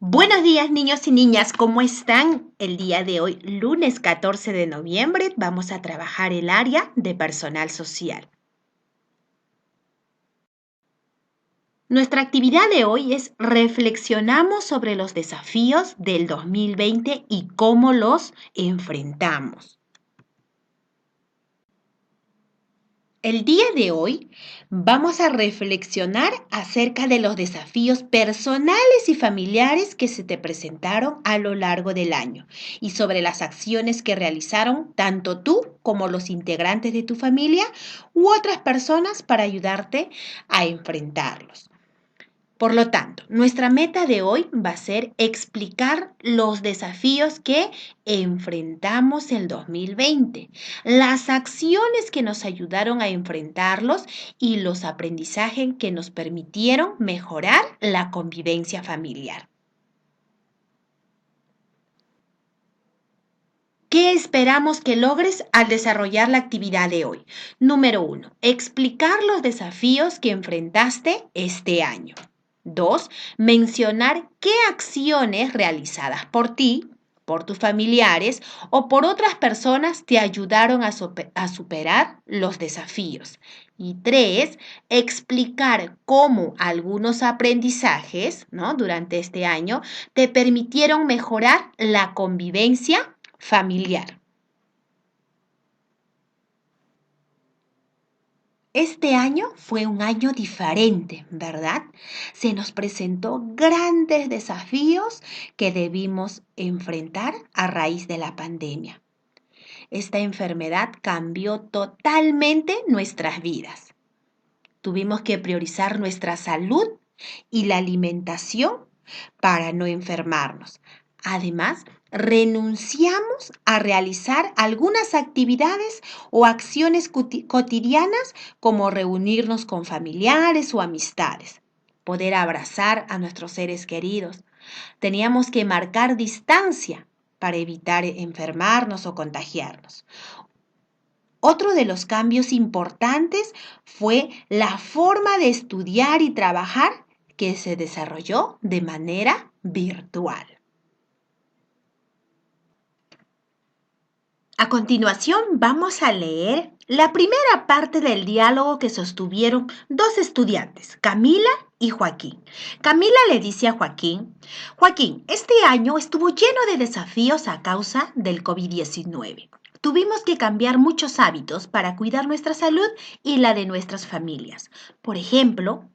Buenos días, niños y niñas, ¿cómo están? El día de hoy, lunes 14 de noviembre, vamos a trabajar el área de personal social. Nuestra actividad de hoy es reflexionamos sobre los desafíos del 2020 y cómo los enfrentamos. El día de hoy vamos a reflexionar acerca de los desafíos personales y familiares que se te presentaron a lo largo del año y sobre las acciones que realizaron tanto tú como los integrantes de tu familia u otras personas para ayudarte a enfrentarlos. Por lo tanto, nuestra meta de hoy va a ser explicar los desafíos que enfrentamos el 2020, las acciones que nos ayudaron a enfrentarlos y los aprendizajes que nos permitieron mejorar la convivencia familiar. ¿Qué esperamos que logres al desarrollar la actividad de hoy? Número 1. Explicar los desafíos que enfrentaste este año. 2. Mencionar qué acciones realizadas por ti, por tus familiares o por otras personas te ayudaron a superar los desafíos. Y 3. Explicar cómo algunos aprendizajes, durante este año te permitieron mejorar la convivencia familiar. Este año fue un año diferente, ¿verdad? Se nos presentó grandes desafíos que debimos enfrentar a raíz de la pandemia. Esta enfermedad cambió totalmente nuestras vidas. Tuvimos que priorizar nuestra salud y la alimentación para no enfermarnos. Además, renunciamos a realizar algunas actividades o acciones cotidianas como reunirnos con familiares o amistades, poder abrazar a nuestros seres queridos. Teníamos que marcar distancia para evitar enfermarnos o contagiarnos. Otro de los cambios importantes fue la forma de estudiar y trabajar que se desarrolló de manera virtual. A continuación vamos a leer la primera parte del diálogo que sostuvieron dos estudiantes, Camila y Joaquín. Camila le dice a Joaquín, Joaquín, este año estuvo lleno de desafíos a causa del COVID-19. Tuvimos que cambiar muchos hábitos para cuidar nuestra salud y la de nuestras familias. Por ejemplo,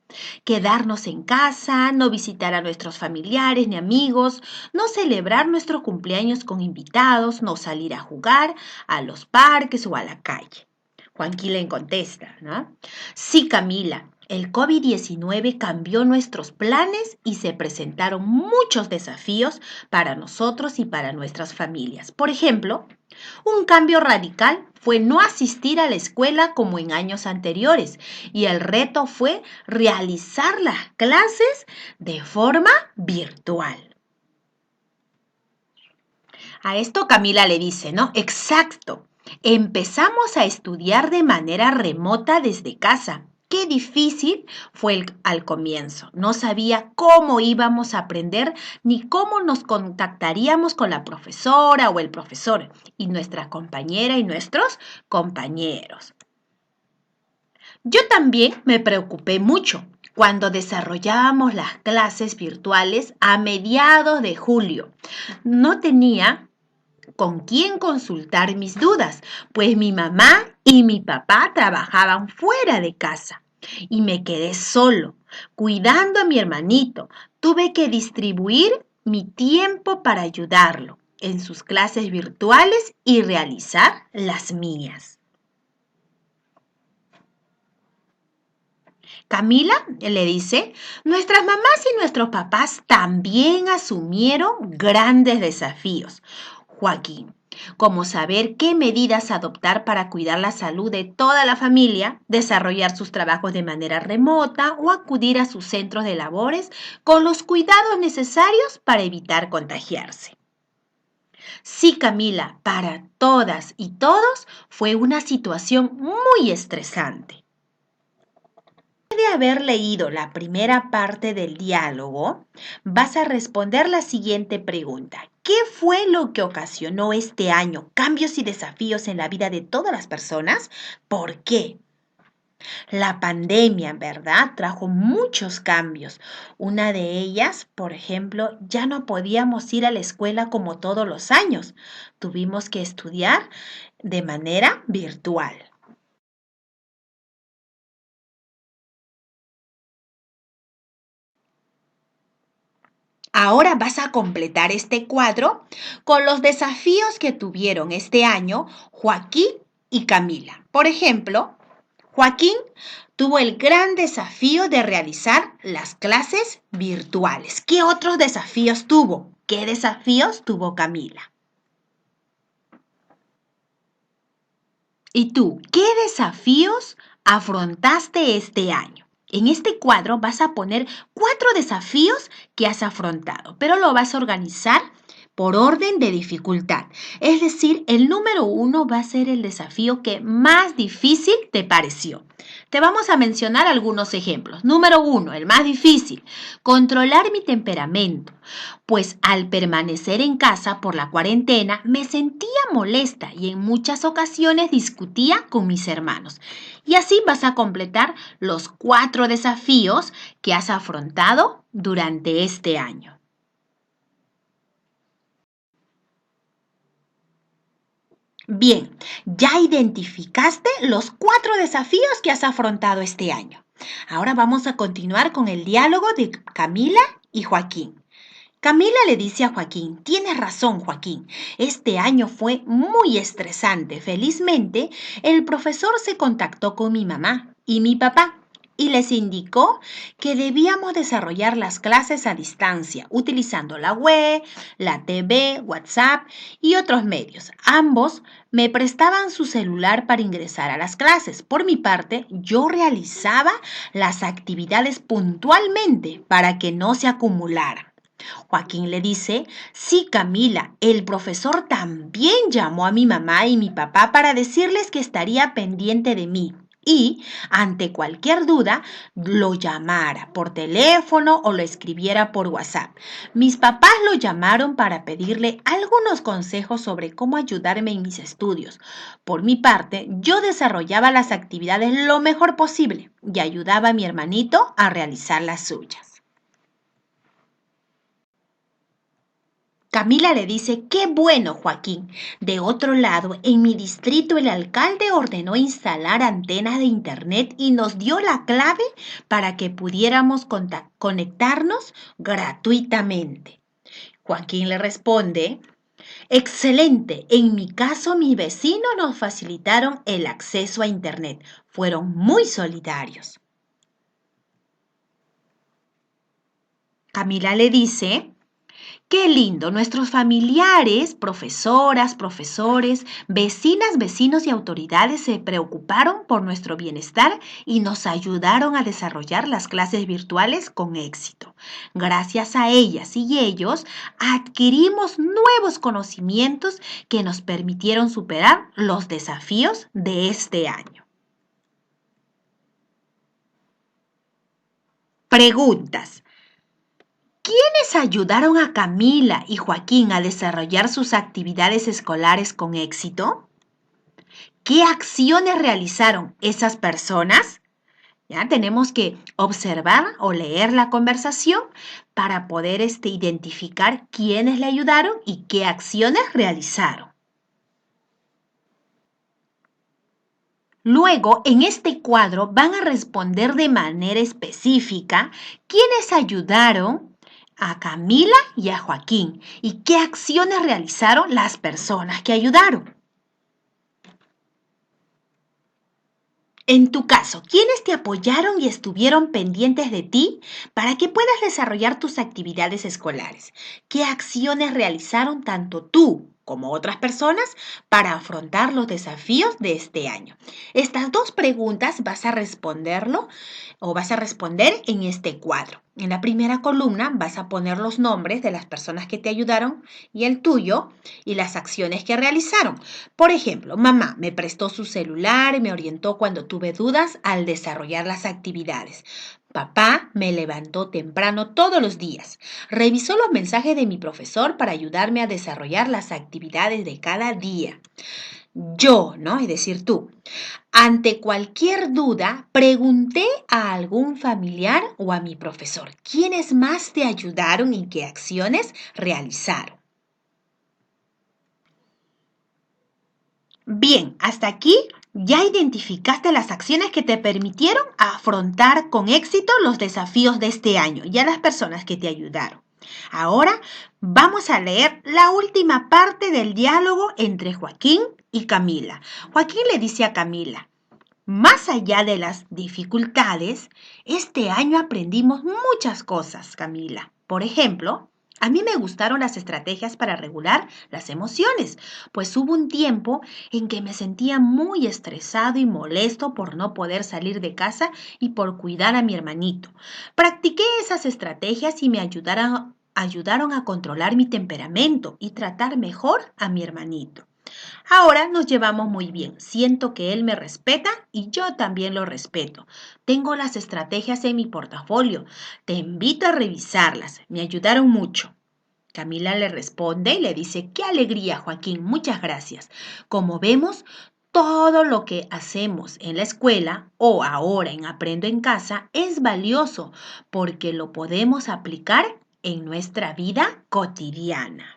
quedarnos en casa, no visitar a nuestros familiares ni amigos, no celebrar nuestro cumpleaños con invitados, no salir a jugar a los parques o a la calle. Joaquín le contesta, ¿no? Sí, Camila, el COVID-19 cambió nuestros planes y se presentaron muchos desafíos para nosotros y para nuestras familias. Por ejemplo, un cambio radical fue no asistir a la escuela como en años anteriores y el reto fue realizar las clases de forma virtual. A esto Camila le dice, ¿no? Exacto. Empezamos a estudiar de manera remota desde casa. Qué difícil fue al comienzo. No sabía cómo íbamos a aprender ni cómo nos contactaríamos con la profesora o el profesor y nuestra compañera y nuestros compañeros. Yo también me preocupé mucho cuando desarrollábamos las clases virtuales a mediados de julio. No tenía con quién consultar mis dudas, pues mi mamá y mi papá trabajaban fuera de casa y me quedé solo, cuidando a mi hermanito. Tuve que distribuir mi tiempo para ayudarlo en sus clases virtuales y realizar las mías. Camila le dice, nuestras mamás y nuestros papás también asumieron grandes desafíos. Joaquín, como saber qué medidas adoptar para cuidar la salud de toda la familia, desarrollar sus trabajos de manera remota o acudir a sus centros de labores con los cuidados necesarios para evitar contagiarse. Sí, Camila, para todas y todos fue una situación muy estresante. de haber leído la primera parte del diálogo, vas a responder la siguiente pregunta. ¿Qué fue lo que ocasionó este año cambios y desafíos en la vida de todas las personas? ¿Por qué? La pandemia, ¿verdad? Trajo muchos cambios. Una de ellas, por ejemplo, ya no podíamos ir a la escuela como todos los años. Tuvimos que estudiar de manera virtual. Ahora vas a completar este cuadro con los desafíos que tuvieron este año Joaquín y Camila. Por ejemplo, Joaquín tuvo el gran desafío de realizar las clases virtuales. ¿Qué otros desafíos tuvo? ¿Qué desafíos tuvo Camila? ¿Y tú, qué desafíos afrontaste este año? En este cuadro vas a poner 4 desafíos que has afrontado, pero lo vas a organizar por orden de dificultad. Es decir, el número 1 va a ser el desafío que más difícil te pareció. Te vamos a mencionar algunos ejemplos. Número 1, el más difícil, controlar mi temperamento, pues al permanecer en casa por la cuarentena me sentía molesta y en muchas ocasiones discutía con mis hermanos. Y así vas a completar los 4 desafíos que has afrontado durante este año. Bien, ya identificaste los 4 desafíos que has afrontado este año. Ahora vamos a continuar con el diálogo de Camila y Joaquín. Camila le dice a Joaquín, tienes razón, Joaquín, este año fue muy estresante. Felizmente, el profesor se contactó con mi mamá y mi papá y les indicó que debíamos desarrollar las clases a distancia, utilizando la web, la TV, WhatsApp y otros medios. Ambos me prestaban su celular para ingresar a las clases. Por mi parte, yo realizaba las actividades puntualmente para que no se acumularan. Joaquín le dice, sí, Camila, el profesor también llamó a mi mamá y mi papá para decirles que estaría pendiente de mí y, ante cualquier duda, lo llamara por teléfono o lo escribiera por WhatsApp. Mis papás lo llamaron para pedirle algunos consejos sobre cómo ayudarme en mis estudios. Por mi parte, yo desarrollaba las actividades lo mejor posible y ayudaba a mi hermanito a realizar las suyas. Camila le dice, qué bueno, Joaquín. De otro lado, en mi distrito el alcalde ordenó instalar antenas de internet y nos dio la clave para que pudiéramos conectarnos gratuitamente. Joaquín le responde, excelente, en mi caso mis vecinos nos facilitaron el acceso a internet. Fueron muy solidarios. Camila le dice, qué lindo, nuestros familiares, profesoras, profesores, vecinas, vecinos y autoridades se preocuparon por nuestro bienestar y nos ayudaron a desarrollar las clases virtuales con éxito. Gracias a ellas y ellos adquirimos nuevos conocimientos que nos permitieron superar los desafíos de este año. Preguntas. ¿Quiénes ayudaron a Camila y Joaquín a desarrollar sus actividades escolares con éxito? ¿Qué acciones realizaron esas personas? Ya tenemos que observar o leer la conversación para poder identificar quiénes le ayudaron y qué acciones realizaron. Luego, en este cuadro van a responder de manera específica quiénes ayudaron a Camila y a Joaquín y qué acciones realizaron las personas que ayudaron. En tu caso, ¿quiénes te apoyaron y estuvieron pendientes de ti para que puedas desarrollar tus actividades escolares? ¿Qué acciones realizaron tanto tú como otras personas para afrontar los desafíos de este año? Estas 2 preguntas vas a responderlo o vas a responder en este cuadro. En la primera columna vas a poner los nombres de las personas que te ayudaron y el tuyo y las acciones que realizaron. Por ejemplo, mamá me prestó su celular y me orientó cuando tuve dudas al desarrollar las actividades. Papá me levantó temprano todos los días. Revisó los mensajes de mi profesor para ayudarme a desarrollar las actividades de cada día. Yo, ¿no? Es decir, tú. Ante cualquier duda, pregunté a algún familiar o a mi profesor, ¿quiénes más te ayudaron y qué acciones realizaron? Bien, hasta aquí ya identificaste las acciones que te permitieron afrontar con éxito los desafíos de este año y a las personas que te ayudaron. Ahora vamos a leer la última parte del diálogo entre Joaquín y Camila. Joaquín le dice a Camila, más allá de las dificultades, este año aprendimos muchas cosas, Camila. Por ejemplo, a mí me gustaron las estrategias para regular las emociones, pues hubo un tiempo en que me sentía muy estresado y molesto por no poder salir de casa y por cuidar a mi hermanito. Practiqué esas estrategias y me ayudaron a controlar mi temperamento y tratar mejor a mi hermanito. Ahora nos llevamos muy bien. Siento que él me respeta y yo también lo respeto. Tengo las estrategias en mi portafolio. Te invito a revisarlas. Me ayudaron mucho. Camila le responde y le dice, qué alegría, Joaquín, muchas gracias. Como vemos, todo lo que hacemos en la escuela o ahora en Aprendo en Casa es valioso porque lo podemos aplicar en nuestra vida cotidiana.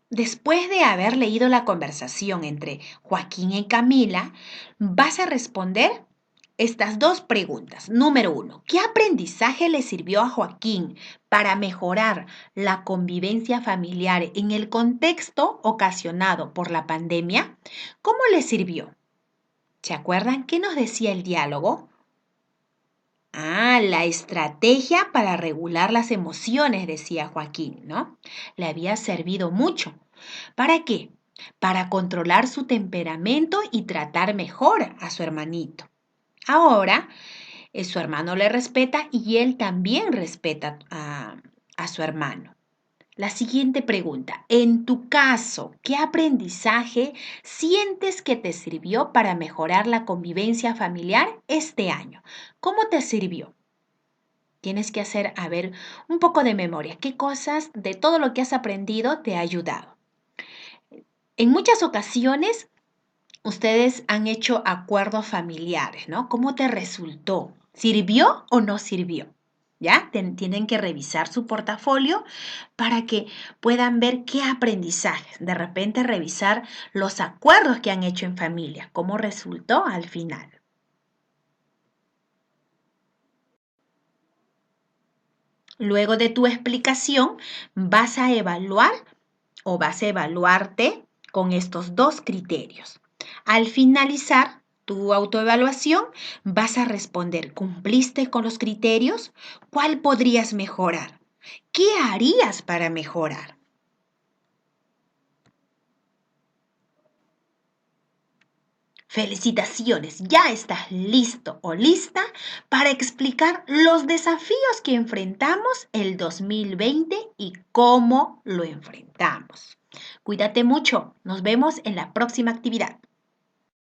Después de haber leído la conversación entre Joaquín y Camila, vas a responder estas dos preguntas. Número uno, ¿qué aprendizaje le sirvió a Joaquín para mejorar la convivencia familiar en el contexto ocasionado por la pandemia? ¿Cómo le sirvió? ¿Se acuerdan qué nos decía el diálogo? La estrategia para regular las emociones, decía Joaquín, ¿no? Le había servido mucho. ¿Para qué? Para controlar su temperamento y tratar mejor a su hermanito. Ahora, su hermano le respeta y él también respeta a su hermano. La siguiente pregunta, en tu caso, ¿qué aprendizaje sientes que te sirvió para mejorar la convivencia familiar este año? ¿Cómo te sirvió? Tienes que hacer, a ver, un poco de memoria. ¿Qué cosas de todo lo que has aprendido te ha ayudado? En muchas ocasiones, ustedes han hecho acuerdos familiares, ¿no? ¿Cómo te resultó? ¿Sirvió o no sirvió? ¿Ya? Tienen que revisar su portafolio para que puedan ver qué aprendizajes. De repente revisar los acuerdos que han hecho en familia, cómo resultó al final. Luego de tu explicación, vas a evaluar o vas a evaluarte con estos dos criterios. Al finalizar tu autoevaluación, vas a responder, ¿cumpliste con los criterios? ¿Cuál podrías mejorar? ¿Qué harías para mejorar? Felicitaciones, ya estás listo o lista para explicar los desafíos que enfrentamos el 2020 y cómo lo enfrentamos. Cuídate mucho, nos vemos en la próxima actividad.